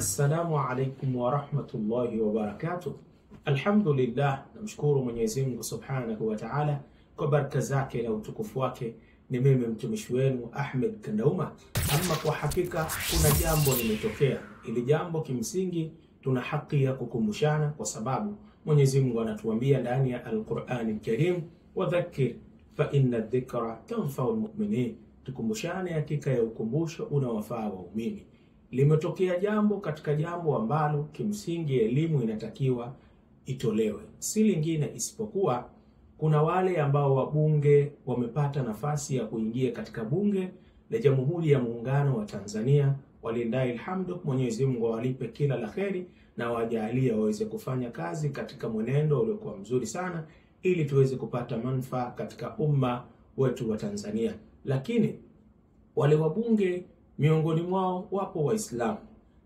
Assalamu alaikum wa rahmatullahi wa barakatuh. Alhamdulillah, namshukuru Mwenyezi Mungu Subhanahu wa Ta'ala kwa baraka zake na utukufu wake. Ni mimi mtumishi wenu Ahmed Kandauma. Ama kwa hakika kuna jambo limetokea. Ili jambo kimsingi tuna haki ya kukumbushana, kwa sababu Mwenyezi Mungu anatuambia ndani ya Al-Qur'an Al-Karim, wadhakkir fa inna dhikra tanfa'ul mu'minin. Tukumbushane, hakika ya ukumbusho unawafaa waumini. Limetokea jambo katika jambo ambalo kimsingi elimu inatakiwa itolewe. Si lingine isipokuwa kuna wale ambao wabunge wamepata nafasi ya kuingia katika bunge la Jamhuri ya Muungano wa Tanzania. Walillahi alhamdu, Mwenyezi Mungu awalipe kila la kheri na wajalie waweze kufanya kazi katika mwenendo uliokuwa mzuri sana, ili tuweze kupata manufaa katika umma wetu wa Tanzania. Lakini wale wabunge miongoni mwao wapo Waislamu,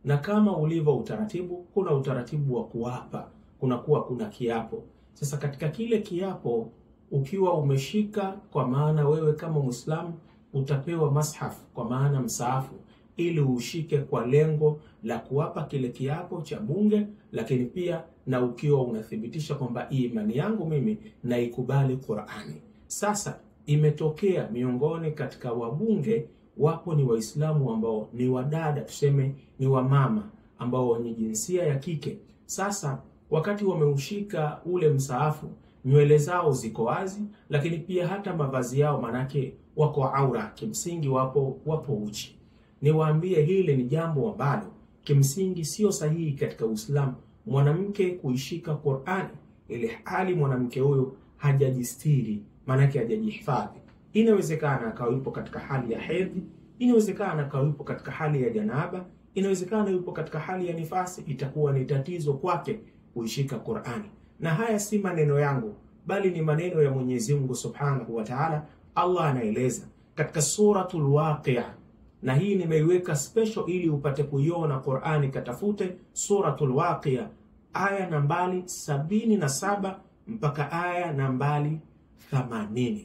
na kama ulivyo utaratibu, kuna utaratibu wa kuapa, kuna kiapo. Sasa katika kile kiapo, ukiwa umeshika, kwa maana wewe kama Muislamu utapewa mashaf, kwa maana msaafu, ili ushike kwa lengo la kuapa kile kiapo cha bunge, lakini pia na ukiwa unathibitisha kwamba imani yangu mimi na ikubali Qur'ani. Sasa imetokea miongoni katika wabunge wapo ni Waislamu ambao ni wadada, tuseme ni wamama ambao wenye jinsia ya kike. Sasa wakati wameushika ule msaafu, nywele zao ziko wazi, lakini pia hata mavazi yao manake wako aura, kimsingi wapo uchi. Niwaambie, hili ni jambo ambalo kimsingi sio sahihi katika Uislamu, mwanamke kuishika Qur'ani ili hali mwanamke huyo hajajistiri, manake hajajihifadhi. Inawezekana akawa yupo katika hali ya hedhi, inawezekana akawa yupo katika hali ya janaba, inawezekana yupo katika hali ya nifasi. Itakuwa ni tatizo kwake kuishika Qur'ani. Na haya si maneno yangu, bali ni maneno ya Mwenyezi Mungu Subhanahu wa Ta'ala. Allah anaeleza katika suratul Waqi'a, na hii nimeiweka special ili upate kuiona Qur'ani. Katafute suratul Waqi'a aya nambari 77 mpaka aya nambari 80.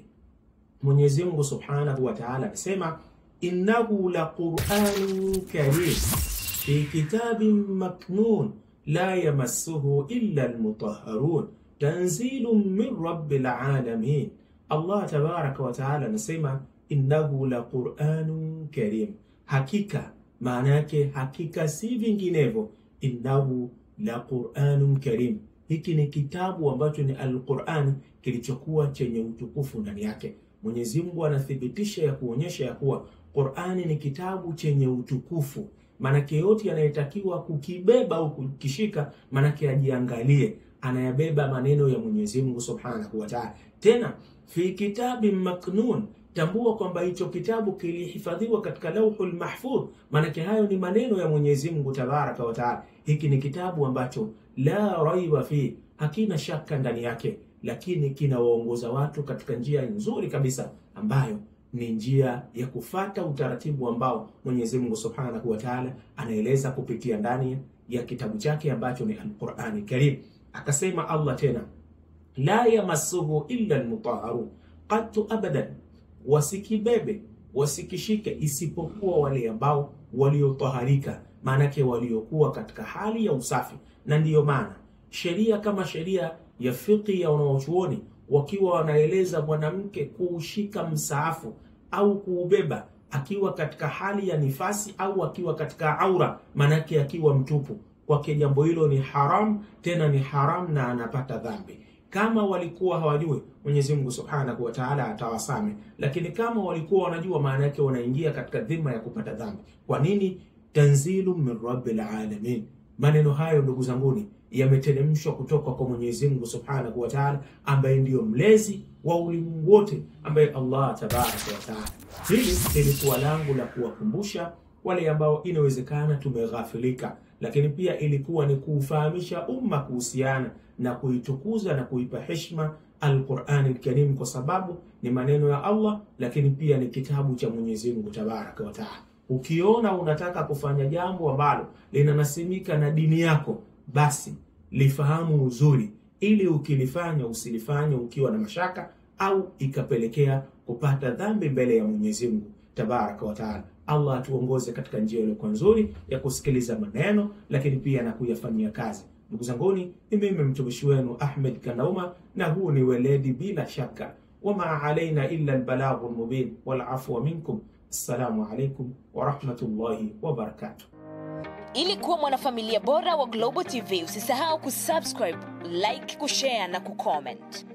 Mwenyezi Mungu Subhanahu wa Ta'ala anasema, innahu la Qur'anun karim fi kitabin maknun la yamassuhu illa almutahharun tanzilun min rabbil alamin. Allah tabaraka wa Ta'ala anasema innahu la Qur'anun karim, hakika, maana yake hakika si vinginevyo, innahu la Qur'anun karim, hiki ni kitabu ambacho ni Al-Qur'an kilichokuwa chenye utukufu ndani yake. Mwenyezi Mungu anathibitisha ya kuonyesha ya kuwa Qur'ani ni kitabu chenye utukufu. Manake yote anayetakiwa kukibeba au kukishika, manake ajiangalie anayabeba maneno ya Mwenyezi Mungu Subhanahu wa Ta'ala. Tena fi kitabin maknun, tambua kwamba hicho kitabu kilihifadhiwa katika Lauhul Mahfudh, manake hayo ni maneno ya Mwenyezi Mungu Tabaraka wa Ta'ala. Hiki ni kitabu ambacho la raiba fi, hakina shaka ndani yake, lakini kinawaongoza watu katika njia nzuri kabisa, ambayo ni njia ya kufata utaratibu ambao Mwenyezi Mungu Subhanahu wa Ta'ala anaeleza kupitia ndani ya kitabu chake ambacho ni Al-Qur'ani Karim. Akasema Allah tena, la yamassuhu illa almutahharun, qattu abadan, wasikibebe wasikishike isipokuwa wale ambao waliotaharika, maanake waliokuwa katika hali ya usafi. Na ndiyo maana sheria kama sheria ya fiqh ya wanachuoni wakiwa wanaeleza mwanamke kuushika msaafu au kuubeba akiwa katika hali ya nifasi au akiwa katika aura, manake akiwa mtupu, kwake jambo hilo ni haram, tena ni haram na anapata dhambi. Kama walikuwa hawajui, Mwenyezi Mungu Subhanahu wa Ta'ala atawasame, lakini kama walikuwa wanajua, maana yake wanaingia katika dhima ya kupata dhambi. Kwa nini? Tanzilu min rabbil alamin. Maneno hayo ndugu zanguni yameteremshwa kutoka kwa Mwenyezi Mungu Subhanahu wa Ta'ala, ambaye ndiyo mlezi wa ulimwengu wote, ambaye Allah Tabaraka wa Ta'ala. Hili lilikuwa langu la kuwakumbusha wale ambao inawezekana tumeghafilika, lakini pia ilikuwa ni kuufahamisha umma kuhusiana na kuitukuza na kuipa heshima Al-Qur'an Al-Karim, kwa sababu ni maneno ya Allah, lakini pia ni kitabu cha Mwenyezi Mungu Tabaraka wa Ta'ala. Ukiona unataka kufanya jambo ambalo linanasimika na dini yako, basi lifahamu uzuri, ili ukilifanya usilifanye ukiwa na mashaka au ikapelekea kupata dhambi mbele ya Mwenyezi Mungu Tabaraka wa Ta'ala. Allah atuongoze katika njia ile nzuri ya kusikiliza maneno lakini pia na kuyafanyia kazi. Ndugu zanguni, ni mimi mtumishi wenu Ahmed Kandauma, na huu ni weledi bila shaka. Wama alaina illa albalaghul mubin wal afwa minkum. Assalamu alaikum wa rahmatullahi wa barakatuh. Ili kuwa mwanafamilia bora wa Global TV, usisahau kusubscribe, like, kushare na kucomment.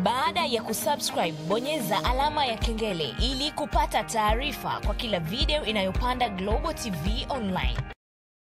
Baada ya kusubscribe, bonyeza alama ya kengele ili kupata taarifa kwa kila video inayopanda Global TV Online.